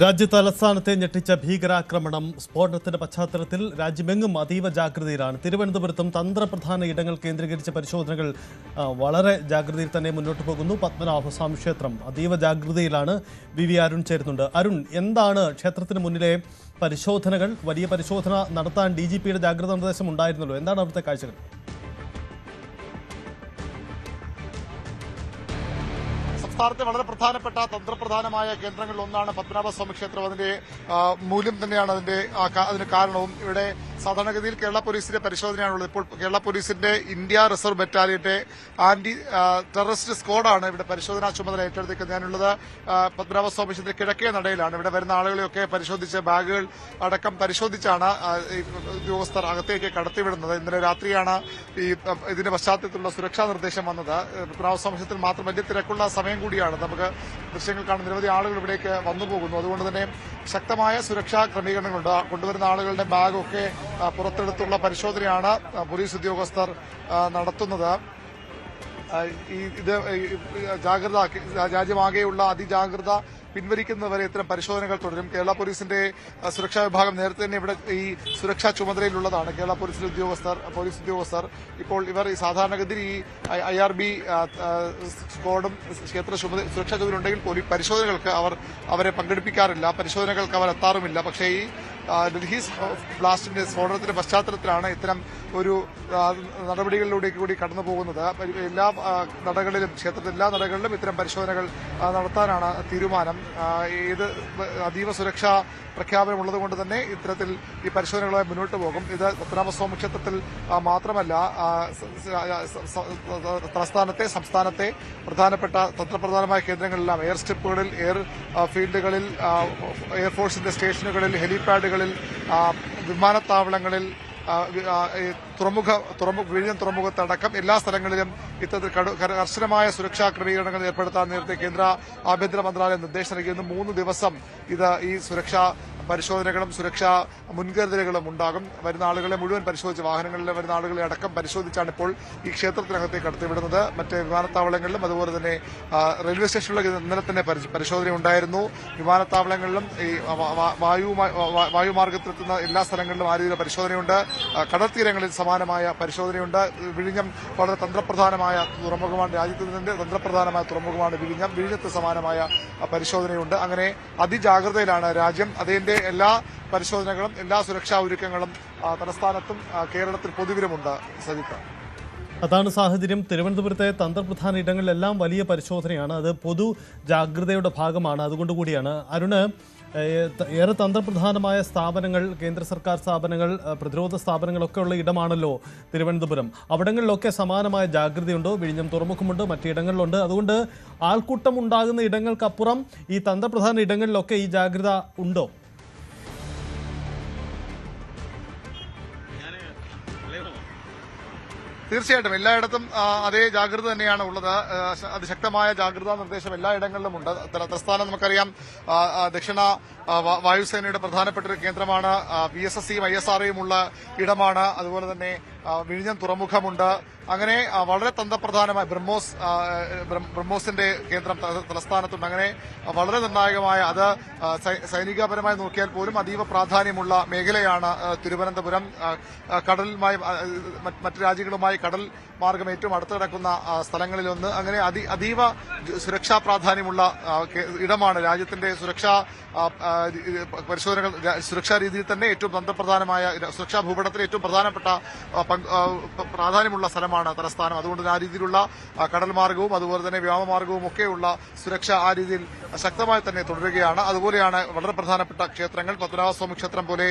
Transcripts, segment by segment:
രാജ്യതലസ്ഥാനത്തെ ഞെട്ടിച്ച ഭീകരാക്രമണം സ്ഫോടനത്തിന്റെ പശ്ചാത്തലത്തിൽ രാജ്യമെങ്ങും അതീവ ജാഗ്രതയിലാണ്. തിരുവനന്തപുരത്തും തന്ത്രപ്രധാന ഇടങ്ങൾ കേന്ദ്രീകരിച്ച പരിശോധനകൾ വളരെ ജാഗ്രതയിൽ തന്നെ മുന്നോട്ട് പോകുന്നു. പത്മനാഭസ്വാമി ക്ഷേത്രം അതീവ ജാഗ്രതയിലാണ്. വി അരുൺ ചേരുന്നുണ്ട്. അരുൺ, എന്താണ് ക്ഷേത്രത്തിന് മുന്നിലെ പരിശോധനകൾ? വലിയ പരിശോധന നടത്താൻ DGPയുടെ ജാഗ്രതാ നിർദ്ദേശം ഉണ്ടായിരുന്നല്ലോ. എന്താണ് അവിടുത്തെ കാഴ്ചകൾ? സംസ്ഥാനത്തെ വളരെ പ്രധാനപ്പെട്ട തന്ത്രപ്രധാനമായ കേന്ദ്രങ്ങളിൽ ഒന്നാണ് പത്മനാഭസ്വാമി ക്ഷേത്രം. അതിന്റെ മൂല്യം തന്നെയാണ് അതിന് കാരണവും. ഇവിടെ സാധാരണഗതിയിൽ കേരള പോലീസിന്റെ പരിശോധനയാണുള്ളത്. ഇപ്പോൾ കേരള പോലീസിന്റെ ഇന്ത്യ റിസർവ് ബറ്റാലിയന്റെ ആന്റി ടെററിസ്റ്റ് സ്ക്വാഡാണ് ഇവിടെ പരിശോധനാ ചുമതല ഏറ്റെടുത്തിരിക്കുന്നത്. ഞാനുള്ളത് പത്മനാഭസ്വാമി ക്ഷേത്രത്തിന്റെ കിഴക്കേ നടയിലാണ്. ഇവിടെ വരുന്ന ആളുകളെയൊക്കെ പരിശോധിച്ച് ബാഗുകൾ അടക്കം പരിശോധിച്ചാണ് ഉദ്യോഗസ്ഥർ അകത്തേക്ക് കടത്തിവിടുന്നത്. ഇന്നലെ രാത്രിയാണ് ഇതിന്റെ പശ്ചാത്തലത്തിലുള്ള സുരക്ഷാ നിർദ്ദേശം വന്നത്. പത്മനാഭസ്വാമി ക്ഷേത്രത്തിൽ മാത്രം വലിയ തിരക്കുള്ള സമയം കൂടിയാണ്. നമുക്ക് ദൃശ്യങ്ങൾ കാണുന്ന നിരവധി ആളുകൾ ഇവിടേക്ക് വന്നു പോകുന്നു. അതുകൊണ്ട് തന്നെ ശക്തമായ സുരക്ഷാ ക്രമീകരണങ്ങളുണ്ട്. കൊണ്ടുവരുന്ന ആളുകളുടെ ബാഗൊക്കെ പുറത്തെടുത്തുള്ള പരിശോധനയാണ് പോലീസ് ഉദ്യോഗസ്ഥർ നടത്തുന്നത്. ഇത് ജാഗ്രത, രാജ്യമാകെയുള്ള അതിജാഗ്രത പിൻവലിക്കുന്നതുവരെ ഇത്തരം പരിശോധനകൾ തുടരും. കേരള പോലീസിന്റെ സുരക്ഷാ വിഭാഗം നേരത്തെ തന്നെ ഇവിടെ ഈ സുരക്ഷാ ചുമതലയിലുള്ളതാണ്. കേരള പോലീസ് ഉദ്യോഗസ്ഥർ ഇപ്പോൾ ഇവർ ഈ സാധാരണഗതിയിൽ ഈ IRB സ്ക്വാഡും ക്ഷേത്ര സുരക്ഷാ ചുമതലയുണ്ടെങ്കിൽ പോലും പരിശോധനകൾക്ക് അവരെ പങ്കെടുപ്പിക്കാറില്ല, പരിശോധനകൾക്ക് അവർ എത്താറുമില്ല. പക്ഷേ ഈ ഡൽഹി ബ്ലാസ്റ്റിന്റെ സ്ഫോടനത്തിന്റെ പശ്ചാത്തലത്തിലാണ് ഇത്തരം ഒരു നടപടികളിലൂടെ കൂടി കടന്നു പോകുന്നത്. എല്ലാ നടകളിലും, ക്ഷേത്രത്തിലെ എല്ലാ നടകളിലും ഇത്തരം പരിശോധനകൾ നടത്താനാണ് തീരുമാനം. ഇത് അതീവ സുരക്ഷാ പ്രഖ്യാപനമുള്ളത് കൊണ്ട് തന്നെ ഇത്തരത്തിൽ ഈ പരിശോധനകളുമായി മുന്നോട്ട് പോകും. ഇത് പത്മനാഭസ്വാമി ക്ഷേത്രത്തിൽ മാത്രമല്ല, സംസ്ഥാനത്തെ പ്രധാനപ്പെട്ട തന്ത്രപ്രധാനമായ കേന്ദ്രങ്ങളിലെല്ലാം, എയർ സ്ട്രിപ്പുകളിൽ, എയർ ഫീൽഡുകളിൽ, എയർഫോഴ്സിന്റെ സ്റ്റേഷനുകളിൽ, ഹെലിപാഡുകളിൽ, വിമാനത്താവളങ്ങളിൽ, വിഴിഞ്ഞം തുറമുഖത്തടക്കം എല്ലാ സ്ഥലങ്ങളിലും ഇത്തരത്തിൽ കർശനമായ സുരക്ഷാ ക്രമീകരണങ്ങൾ ഏർപ്പെടുത്താൻ നേരത്തെ കേന്ദ്ര ആഭ്യന്തര മന്ത്രാലയം നിർദ്ദേശം നൽകിയിരുന്നു. 3 ദിവസം ഈ സുരക്ഷാ പരിശോധനകളും സുരക്ഷാ മുൻകരുതലുകളും ഉണ്ടാകും. വരുന്ന ആളുകളെ മുഴുവൻ പരിശോധിച്ച്, വാഹനങ്ങളിൽ വരുന്ന ആളുകളെ അടക്കം പരിശോധിച്ചാണ് ഇപ്പോൾ ഈ ക്ഷേത്രത്തിനകത്തേക്ക് കടത്തിവിടുന്നത്. മറ്റ് വിമാനത്താവളങ്ങളിലും അതുപോലെ തന്നെ റെയിൽവേ സ്റ്റേഷനുകളിലും ഇന്നലെ തന്നെ പരിശോധന ഉണ്ടായിരുന്നു. വിമാനത്താവളങ്ങളിലും ഈ വായുമാർഗത്തിലെത്തുന്ന എല്ലാ സ്ഥലങ്ങളിലും ആ രീതിയിലുള്ള പരിശോധനയുണ്ട്. കടൽ തീരങ്ങളിൽ സമാനമായ പരിശോധനയുണ്ട്. വിഴിഞ്ഞം വളരെ തന്ത്രപ്രധാനമായ തുറമുഖമാണ്. രാജ്യത്തിന്റെ തന്ത്രപ്രധാനമായ തുറമുഖമാണ് വിഴിഞ്ഞത്ത് സമാനമായ പരിശോധനയുണ്ട്. അങ്ങനെ അതിജാഗ്രതയിലാണ് രാജ്യം. അതിന്റെ എല്ലാ പരിശോധനകളും എല്ലാ സുരക്ഷാ ഒരുക്കങ്ങളും തലസ്ഥാനത്തും കേരളത്തിൽ പൊതുവിലുമുണ്ട്. സജിത്ത്, അതാണ് സാഹചര്യം. തിരുവനന്തപുരത്തെ തന്ത്രപ്രധാന ഇടങ്ങളിലെല്ലാം വലിയ പരിശോധനയാണ്. അത് പൊതു ജാഗ്രതയുടെ ഭാഗമാണ്. അതുകൊണ്ടുകൂടിയാണ് അരുണ്, ഏറെ തന്ത്രപ്രധാനമായ സ്ഥാപനങ്ങൾ, കേന്ദ്ര സർക്കാർ സ്ഥാപനങ്ങൾ, പ്രതിരോധ സ്ഥാപനങ്ങളൊക്കെ ഉള്ള ഇടമാണല്ലോ തിരുവനന്തപുരം. അവിടങ്ങളിലൊക്കെ സമാനമായ ജാഗ്രതയുണ്ടോ? വിഴിഞ്ഞം തുറമുഖമുണ്ട്, മറ്റിടങ്ങളിലുണ്ട്. അതുകൊണ്ട് ആൾക്കൂട്ടം ഉണ്ടാകുന്ന ഇടങ്ങൾക്കപ്പുറം ഈ തന്ത്രപ്രധാന ഇടങ്ങളിലൊക്കെ ഈ ജാഗ്രത ഉണ്ടോ? തീർച്ചയായിട്ടും എല്ലായിടത്തും അതേ ജാഗ്രത തന്നെയാണ് ഉള്ളത്. അതിശക്തമായ ജാഗ്രതാ നിർദ്ദേശം എല്ലായിടങ്ങളിലും ഉണ്ട്. തലസ്ഥാനം നമുക്കറിയാം ദക്ഷിണ വായുസേനയുടെ പ്രധാനപ്പെട്ട ഒരു കേന്ദ്രമാണ്. VSSയും ISROയും ഉള്ള ഇടമാണ്. അതുപോലെ തന്നെ വിഴിഞ്ഞം തുറമുഖമുണ്ട്. അങ്ങനെ വളരെ തന്ത്രപ്രധാനമായ ബ്രഹ്മോസിന്റെ കേന്ദ്രം തലസ്ഥാനത്തുണ്ട്. അങ്ങനെ വളരെ നിർണായകമായ, അത് സൈനികപരമായി നോക്കിയാൽ പോലും അതീവ പ്രാധാന്യമുള്ള മേഖലയാണ് തിരുവനന്തപുരം. കടലുമായി, മറ്റു രാജ്യങ്ങളുമായി കടൽ മാർഗം ഏറ്റവും അടുത്ത് കിടക്കുന്ന സ്ഥലങ്ങളിലൊന്ന്. അങ്ങനെ അതീവ സുരക്ഷാ പ്രാധാന്യമുള്ള ഇടമാണ്. രാജ്യത്തിന്റെ സുരക്ഷാ പരിശോധനകൾ സുരക്ഷാ രീതിയിൽ തന്നെ ഏറ്റവും തന്ത്രപ്രധാനമായ, സുരക്ഷാ ഭൂപടത്തിൽ ഏറ്റവും പ്രാധാന്യമുള്ള സ്ഥലമാണ് തലസ്ഥാനം. അതുകൊണ്ട് ആ രീതിയിലുള്ള കടൽ മാർഗവും അതുപോലെ തന്നെ വ്യോമമാർഗവും ഒക്കെയുള്ള സുരക്ഷ ആ രീതിയിൽ ശക്തമായി തന്നെ തുടരുകയാണ്. അതുപോലെയാണ് വളരെ പ്രധാനപ്പെട്ട ക്ഷേത്രങ്ങൾ. പത്മനാഭസ്വാമി ക്ഷേത്രം പോലെ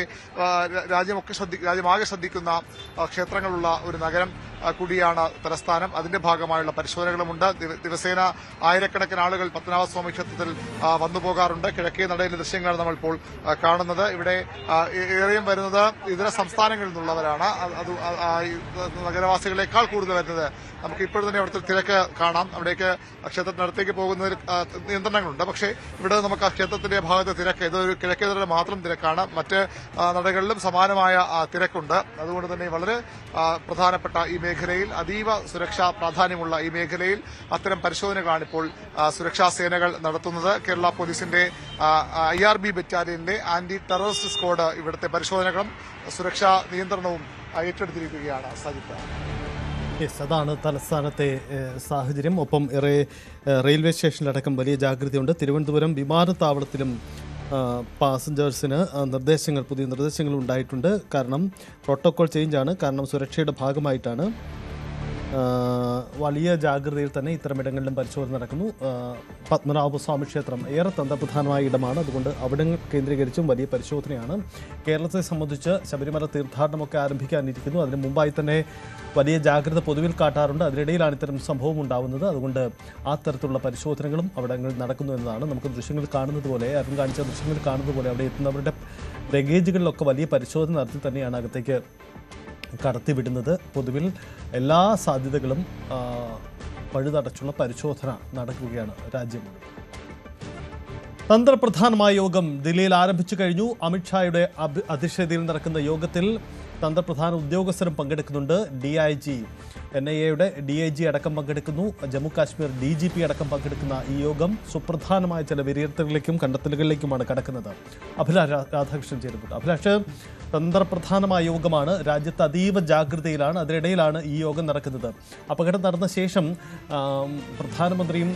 രാജ്യമാകെ ശ്രദ്ധിക്കുന്ന ക്ഷേത്രങ്ങളുള്ള ഒരു നഗരം കൂടിയാണ് തലസ്ഥാനം. അതിന്റെ ഭാഗമായുള്ള പരിശോധനകളുമുണ്ട്. ദിവസേന ആയിരക്കണക്കിന് ആളുകൾ പത്മനാഭസ്വാമി ക്ഷേത്രത്തിൽ വന്നുപോകാറുണ്ട്. കിഴക്കേ നടയിലെ ദൃശ്യങ്ങളാണ് നമ്മളിപ്പോൾ കാണുന്നത്. ഇവിടെ ഏറെയും വരുന്നത് ഇതര സംസ്ഥാനങ്ങളിൽ നിന്നുള്ളവരാണ്. നഗരവാസികളെക്കാൾ കൂടുതൽ വരുന്നത് നമുക്ക് ഇപ്പോൾ തന്നെ അവിടുത്തെ തിരക്ക് കാണാം. അവിടേക്ക് ക്ഷേത്രത്തിനടുത്തേക്ക് പോകുന്നതിൽ നിയന്ത്രണങ്ങളുണ്ട്. പക്ഷേ ഇവിടെ നമുക്ക് ആ ക്ഷേത്രത്തിന്റെ ഭാഗത്തെ തിരക്ക്, ഇതൊരു കിഴക്കേതര മാത്രം തിരക്കാണ്. മറ്റ് നടകളിലും സമാനമായ തിരക്കുണ്ട്. അതുകൊണ്ട് തന്നെ വളരെ പ്രധാനപ്പെട്ട ഈ മേഖലയിൽ, അതീവ സുരക്ഷാ പ്രാധാന്യമുള്ള ഈ മേഖലയിൽ അത്തരം പരിശോധനകളാണ് ഇപ്പോൾ സുരക്ഷാ സേനകൾ നടത്തുന്നത്. കേരള പോലീസിന്റെ IRB ആർമി ബറ്റാലിയനിലെ ആന്റി ടെററിസ്റ്റ് സ്ക്വാഡ് ഇവിടുത്തെ പരിശോധനകളും സുരക്ഷാ നിയന്ത്രണവും ഏറ്റെടുത്തിരിക്കുകയാണ്. സജിത്ത്, അതാണ് തലസ്ഥാനത്തെ സാഹചര്യം. ഒപ്പം റെയിൽവേ സ്റ്റേഷനിലടക്കം വലിയ ജാഗ്രതയുണ്ട്. തിരുവനന്തപുരം വിമാനത്താവളത്തിലും പാസഞ്ചേഴ്സിന് പുതിയ നിർദ്ദേശങ്ങൾ ഉണ്ടായിട്ടുണ്ട്. കാരണം പ്രോട്ടോകോൾ ചേഞ്ചാണ്. കാരണം സുരക്ഷയുടെ ഭാഗമായിട്ടാണ്. വലിയ ജാഗ്രതയിൽ തന്നെ ഇത്തരമിടങ്ങളിലും പരിശോധന നടക്കുന്നു. പത്മനാഭസ്വാമി ക്ഷേത്രം ഏറെ തന്ത്രപ്രധാനമായ ഇടമാണ്. അതുകൊണ്ട് അവിടെ കേന്ദ്രീകരിച്ചും വലിയ പരിശോധനയാണ്. കേരളത്തെ സംബന്ധിച്ച് ശബരിമല തീർത്ഥാടനമൊക്കെ ആരംഭിക്കാനിരിക്കുന്നു. അതിന് മുമ്പായി തന്നെ വലിയ ജാഗ്രത പൊതുവിൽ കാട്ടാറുണ്ട്. അതിനിടയിലാണ് ഇത്തരം സംഭവം ഉണ്ടാവുന്നത്. അതുകൊണ്ട് ആ തരത്തിലുള്ള പരിശോധനകളും അവിടങ്ങളിൽ നടക്കുന്നു എന്നതാണ്. നമുക്ക് ദൃശ്യങ്ങൾ കാണുന്നത് പോലെ, അരുൺ കാണിച്ച ദൃശ്യങ്ങൾ കാണുന്നത് പോലെ അവിടെ എത്തുന്നവരുടെ ലഗേജുകളിലൊക്കെ വലിയ പരിശോധന നടത്തി തന്നെയാണ് അകത്തേക്ക് കടത്തിവിടുന്നത്. പൊതുവിൽ എല്ലാ സാധ്യതകളും പഴുതടച്ചുള്ള പരിശോധന നടക്കുകയാണ് രാജ്യം. തന്ത്രപ്രധാനമായ യോഗം ദില്ലിയിൽ ആരംഭിച്ചു കഴിഞ്ഞു. അമിത്ഷായുടെ അധ്യക്ഷതയിൽ നടക്കുന്ന യോഗത്തിൽ തന്ത്രപ്രധാന ഉദ്യോഗസ്ഥരും പങ്കെടുക്കുന്നുണ്ട്. DIG, NIA-യുടെ DIG അടക്കം പങ്കെടുക്കുന്നു. ജമ്മു കാശ്മീർ DGP അടക്കം പങ്കെടുക്കുന്ന ഈ യോഗം സുപ്രധാനമായ ചില വിലയിരുത്തലുകളിലേക്കും കണ്ടെത്തലുകളിലേക്കുമാണ് കടക്കുന്നത്. അഭിലാഷ് രാധാകൃഷ്ണൻ ചേരുന്നുണ്ട്. അഭിലാഷ്, തന്ത്രപ്രധാനമായ യോഗമാണ്. രാജ്യത്ത് അതീവ ജാഗ്രതയിലാണ്. അതിനിടയിലാണ് ഈ യോഗം നടക്കുന്നത്. അപകടം നടന്ന ശേഷം പ്രധാനമന്ത്രിയും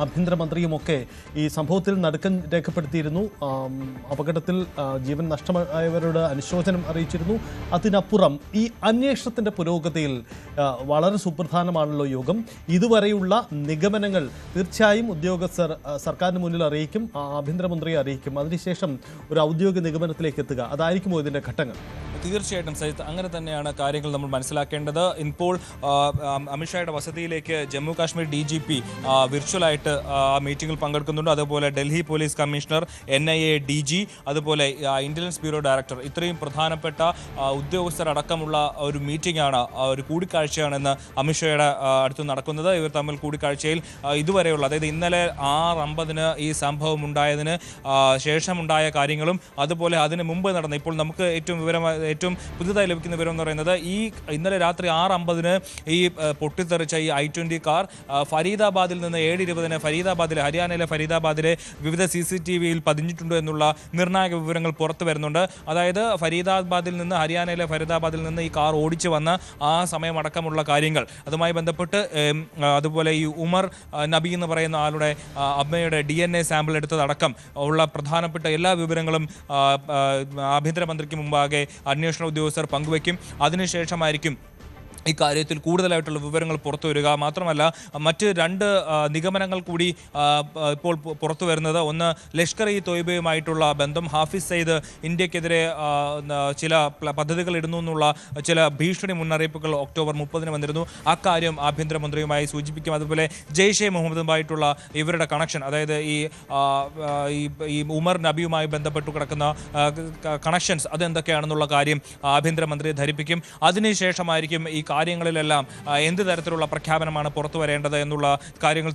ആഭ്യന്തരമന്ത്രിയുമൊക്കെ ഈ സംഭവത്തിൽ നടുക്കം രേഖപ്പെടുത്തിയിരുന്നു. അപകടത്തിൽ ജീവൻ നഷ്ടമായവരോട് അനുശോചനം അറിയിച്ചിരുന്നു. അതിനപ്പുറം ഈ അന്വേഷണത്തിൻ്റെ പുരോഗതിയിൽ വളരെ സുപ്രധാനമാണല്ലോ യോഗം. ഇതുവരെയുള്ള നിഗമനങ്ങൾ തീർച്ചയായും ഉദ്യോഗസ്ഥർ സർക്കാരിന് മുന്നിൽ അറിയിക്കും, ആഭ്യന്തരമന്ത്രിയെ അറിയിക്കും. അതിനുശേഷം ഒരു ഔദ്യോഗിക നിഗമനത്തിലേക്ക് എത്തുക, അതായിരിക്കുമോ ഇതിൻ്റെ ഘട്ടങ്ങൾ? തീർച്ചയായിട്ടും സജിത്ത്, അങ്ങനെ തന്നെയാണ് കാര്യങ്ങൾ നമ്മൾ മനസ്സിലാക്കേണ്ടത്. ഇപ്പോൾ അമിത്ഷായുടെ വസതിയിലേക്ക് ജമ്മു കാശ്മീർ DGP വിർച്വലായിട്ട് മീറ്റിംഗിൽ പങ്കെടുക്കുന്നുണ്ട്. അതുപോലെ Delhi police commissioner, NIA DG, അതുപോലെ ഇന്റലിജൻസ് ബ്യൂറോ ഡയറക്ടർ, ഇത്രയും പ്രധാനപ്പെട്ട ഉദ്യോഗസ്ഥരടക്കമുള്ള ഒരു മീറ്റിംഗാണ്, ഒരു കൂടിക്കാഴ്ചയാണെന്ന് അമിത്ഷായുടെ അടുത്ത് നടക്കുന്നത്. ഇവർ തമ്മിൽ കൂടിക്കാഴ്ചയിൽ ഇതുവരെയുള്ള, അതായത് ഇന്നലെ 6:50 ഈ സംഭവം ഉണ്ടായതിന് ശേഷമുണ്ടായ കാര്യങ്ങളും അതുപോലെ അതിന് മുമ്പ് നടന്ന, ഇപ്പോൾ നമുക്ക് ഏറ്റവും പുതുതായി ലഭിക്കുന്ന വിവരം എന്ന് പറയുന്നത് ഇന്നലെ രാത്രി 6:50 ഈ പൊട്ടിത്തെറിച്ച ഈ I-20 കാർ ഫരീദാബാദിൽ നിന്ന് 7:20 ഹരിയാനയിലെ ഫരീദാബാദിലെ വിവിധ CCTVയിൽ പതിഞ്ഞിട്ടുണ്ട് എന്നുള്ള നിർണായക വിവരങ്ങൾ പുറത്തു വരുന്നുണ്ട്. അതായത് ഹരിയാനയിലെ ഫരീദാബാദിൽ നിന്ന് ഈ കാർ ഓടിച്ചു വന്ന ആ സമയമടക്കമുള്ള കാര്യങ്ങൾ, അതുമായി ബന്ധപ്പെട്ട് അതുപോലെ ഈ ഉമർ നബി എന്ന് പറയുന്ന ആളുടെ അമ്മയുടെ DNA സാമ്പിൾ എടുത്തതടക്കം ഉള്ള പ്രധാനപ്പെട്ട എല്ലാ വിവരങ്ങളും ആഭ്യന്തരമന്ത്രിക്ക് മുമ്പാകെ അന്വേഷണ ഉദ്യോഗസ്ഥർ പങ്കുവയ്ക്കും. അതിനുശേഷമായിരിക്കും ഇക്കാര്യത്തിൽ കൂടുതലായിട്ടുള്ള വിവരങ്ങൾ പുറത്തു വരിക. മാത്രമല്ല മറ്റ് 2 നിഗമനങ്ങൾ കൂടി ഇപ്പോൾ പുറത്തു വരുന്നത്. ഒന്ന്, ലഷ്കർ ഇ തോയ്ബയുമായിട്ടുള്ള ബന്ധം. ഹാഫിസ് സയ്യിദ് ഇന്ത്യക്കെതിരെ ചില പദ്ധതികൾ ഇടുന്നു എന്നുള്ള ചില ഭീഷണി മുന്നറിയിപ്പുകൾ ഒക്ടോബർ 30 വന്നിരുന്നു. അക്കാര്യം ആഭ്യന്തരമന്ത്രിയുമായി സൂചിപ്പിക്കും. അതുപോലെ ജെയ്ഷെ മുഹമ്മദുമായിട്ടുള്ള ഇവരുടെ കണക്ഷൻ, അതായത് ഈ ഉമർ നബിയുമായി ബന്ധപ്പെട്ടു കിടക്കുന്ന കണക്ഷൻസ്, അതെന്തൊക്കെയാണെന്നുള്ള കാര്യം ആഭ്യന്തരമന്ത്രിയെ ധരിപ്പിക്കും. അതിനുശേഷമായിരിക്കും ഈ കാര്യങ്ങളിലെല്ലാം എന്ത് തരത്തിലുള്ള പ്രഖ്യാപനമാണ് പുറത്തു വരേണ്ടത് എന്നുള്ള കാര്യങ്ങൾ